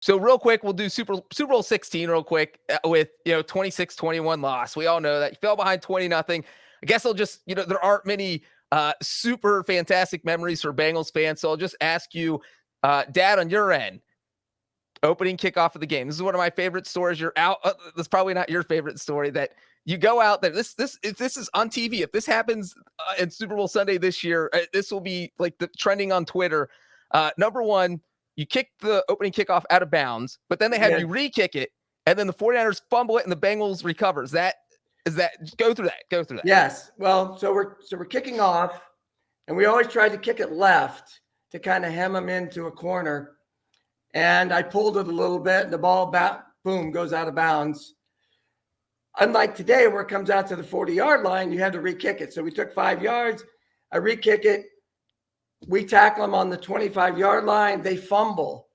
So real quick, we'll do Super Bowl 16 real quick with 26-21 loss. We all know that you fell behind 20-0. I guess I'll just there aren't many super fantastic memories for Bengals fans, so I'll just ask you, Dad, on your end, opening kickoff of the game. This is one of my favorite stories. You're out. That's probably not your favorite story. That you go out there. If this is on TV, if this happens in Super Bowl Sunday this year, this will be like the trending on Twitter. Number one, you kick the opening kickoff out of bounds, but then they have you re-kick it, and then the 49ers fumble it, and the Bengals recover. Is that go through that? Yes. Well, so we're kicking off, and we always tried to kick it left to kind of hem them into a corner. And I pulled it a little bit, and the ball boom goes out of bounds. Unlike today, where it comes out to the 40-yard line, you had to re-kick it. So we took 5 yards. I re-kick it. We tackle them on the 25-yard line. They fumble.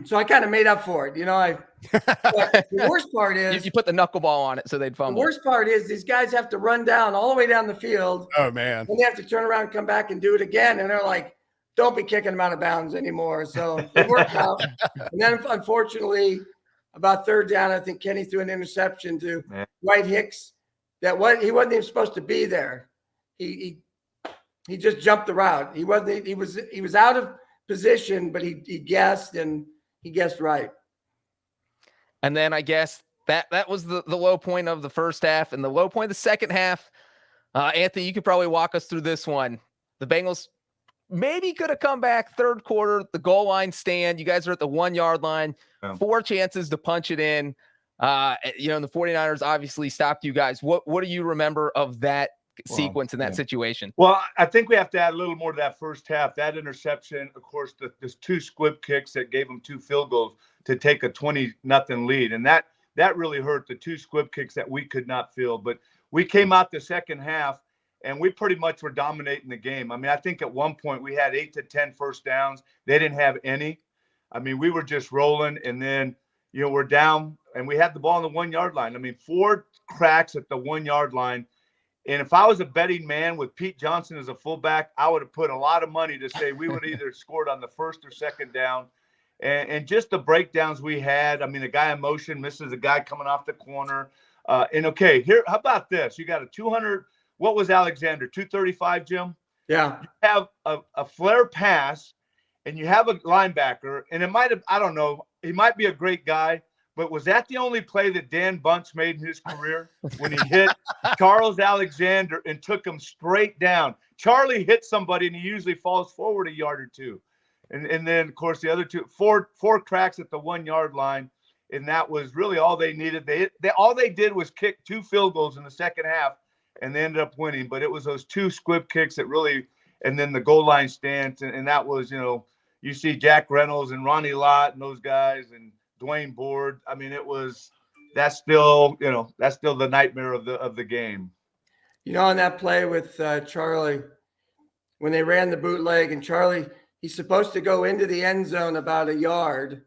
So I kind of made up for it. But the worst part is you put the knuckleball on it so they'd fumble. The worst part is these guys have to run down all the way down the field. Oh, man. And they have to turn around and come back and do it again. And they're like, don't be kicking them out of bounds anymore. So it worked out. And then, unfortunately, about third down, I think Kenny threw an interception to White Hicks. He wasn't even supposed to be there. He just jumped the route. He was out of position, but he guessed, and he guessed right. And then I guess that was the low point of the first half, and the low point of the second half. Anthony, you could probably walk us through this one. The Bengals maybe could have come back third quarter, the goal line stand. You guys are at the 1-yard line, 4 chances to punch it in. And the 49ers obviously stopped you guys. What do you remember of that sequence in that situation? Well, I think we have to add a little more to that first half. That interception, of course, there's 2 squib kicks that gave them 2 field goals to take a 20-0 lead. And that really hurt, the 2 squib kicks that we could not field. But we came out the second half, and we pretty much were dominating the game. I mean, I think at one point we had 8 to 10 first downs. They didn't have any. I mean, we were just rolling, and then, we're down, and we had the ball on the 1-yard line. I mean, 4 cracks at the 1-yard line. And if I was a betting man with Pete Johnson as a fullback, I would have put a lot of money to say we would either scored on the first or second down. And just the breakdowns we had. I mean, a guy in motion misses a guy coming off the corner. Here, how about this? You got a 200. What was Alexander? 235, Jim? Yeah. You have a flare pass, and you have a linebacker, and it might have, I don't know, he might be a great guy, but was that the only play that Dan Bunch made in his career when he hit Charles Alexander and took him straight down? Charlie hit somebody, and he usually falls forward a yard or two. And then, of course, the other 4 cracks at the 1-yard line, and that was really all they needed. All they did was kick 2 field goals in the second half, and they ended up winning. But it was those 2 squib kicks that really – and then the goal line stance, and that was, you see Jack Reynolds and Ronnie Lott and those guys and Dwayne Board. I mean, that's still the nightmare of the game. On that play with Charlie, when they ran the bootleg, and Charlie, he's supposed to go into the end zone about a yard,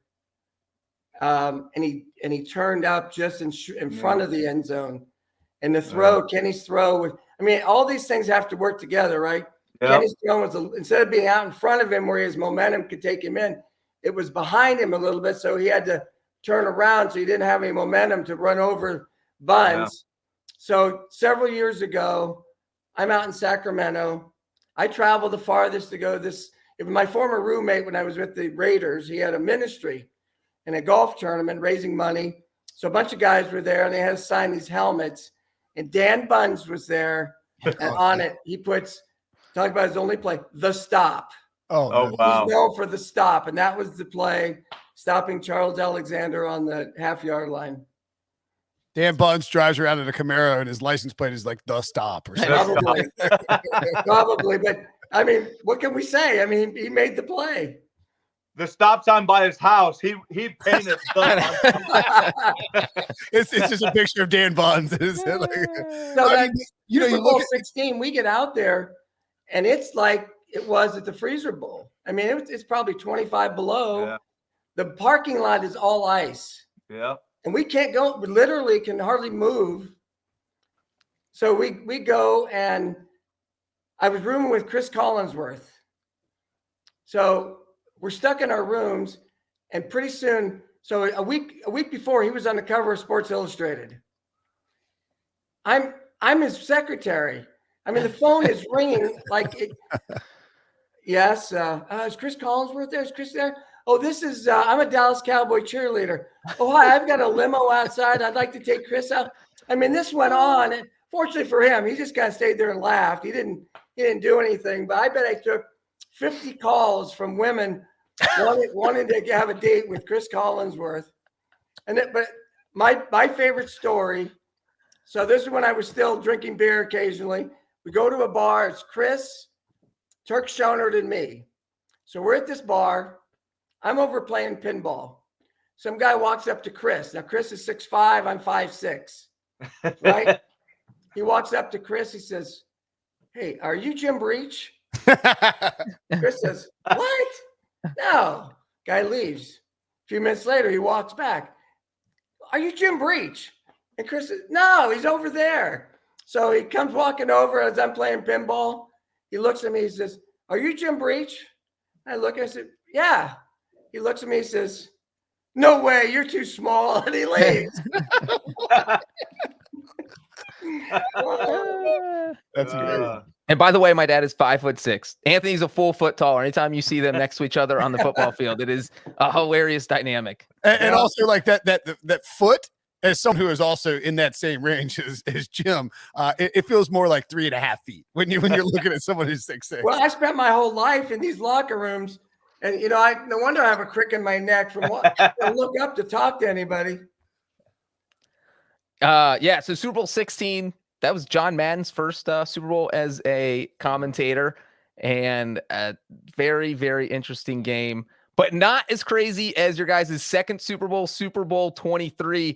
and he turned up just in front of the end zone. And the throw, Kenny's throw, all these things have to work together, right? Yep. Kenny's throw was, instead of being out in front of him where his momentum could take him in, it was behind him a little bit, so he had to turn around, so he didn't have any momentum to run over Buns. Yeah. So several years ago, I'm out in Sacramento. I traveled the farthest to go this. My former roommate, when I was with the Raiders, he had a ministry and a golf tournament raising money. So a bunch of guys were there, and they had to sign these helmets. And Dan Buns was there, and on it, he puts, talking about his only play, the stop. Oh wow. He's known for the stop, and that was the play, stopping Charles Alexander on the half-yard line. Dan Buns drives around in a Camaro, and his license plate is like the stop or something. Probably. But, what can we say? He made the play. The stop sign by his house, he painted stuff. It's just a picture of Dan Buns. So you look at 16, we get out there, and it's like it was at the Freezer Bowl. It's probably 25 below. Yeah. The parking lot is all ice. Yeah. And we can't go, we literally can hardly move. So we go, and I was rooming with Chris Collinsworth. So we're stuck in our rooms, and pretty soon, so a week before, he was on the cover of Sports Illustrated. I'm his secretary. I mean, the phone is ringing like it. Yes. Is Chris Collinsworth there? Is Chris there? Oh, this is, I'm a Dallas Cowboy cheerleader. Oh, hi, I've got a limo outside. I'd like to take Chris out. I mean, this went on. And fortunately for him, he just kind of stayed there and laughed. He didn't do anything, but I bet I took 50 calls from women wanting to have a date with Chris Collinsworth. But my favorite story. So this is when I was still drinking beer occasionally. We go to a bar. It's Chris, Turk Schonert, and me. So we're at this bar. I'm over playing pinball. Some guy walks up to Chris. Now, Chris is 6'5". I'm 5'6". Right? He walks up to Chris. He says, "Hey, are you Jim Breech?" Chris says, "What? No." Guy leaves. A few minutes later, he walks back. "Are you Jim Breech?" And Chris says, "No, he's over there." So he comes walking over as I'm playing pinball. He looks at me. He says, "Are you Jim Breech?" I look. I said, "Yeah." He looks at me. He says, "No way, you're too small," and he leaves. That's great. And by the way, my dad is 5'6". Anthony's a full foot taller. Anytime you see them next to each other on the football field, it is a hilarious dynamic. And also like that foot, as someone who is also in that same range as Jim, it feels more like 3.5 feet when you're looking at someone who's 6'6". Well, I spent my whole life in these locker rooms, and no wonder I have a crick in my neck from I look up to talk to anybody. Yeah. So Super Bowl 16. That was John Madden's first Super Bowl as a commentator, and a very, very interesting game, but not as crazy as your guys' second Super Bowl 23,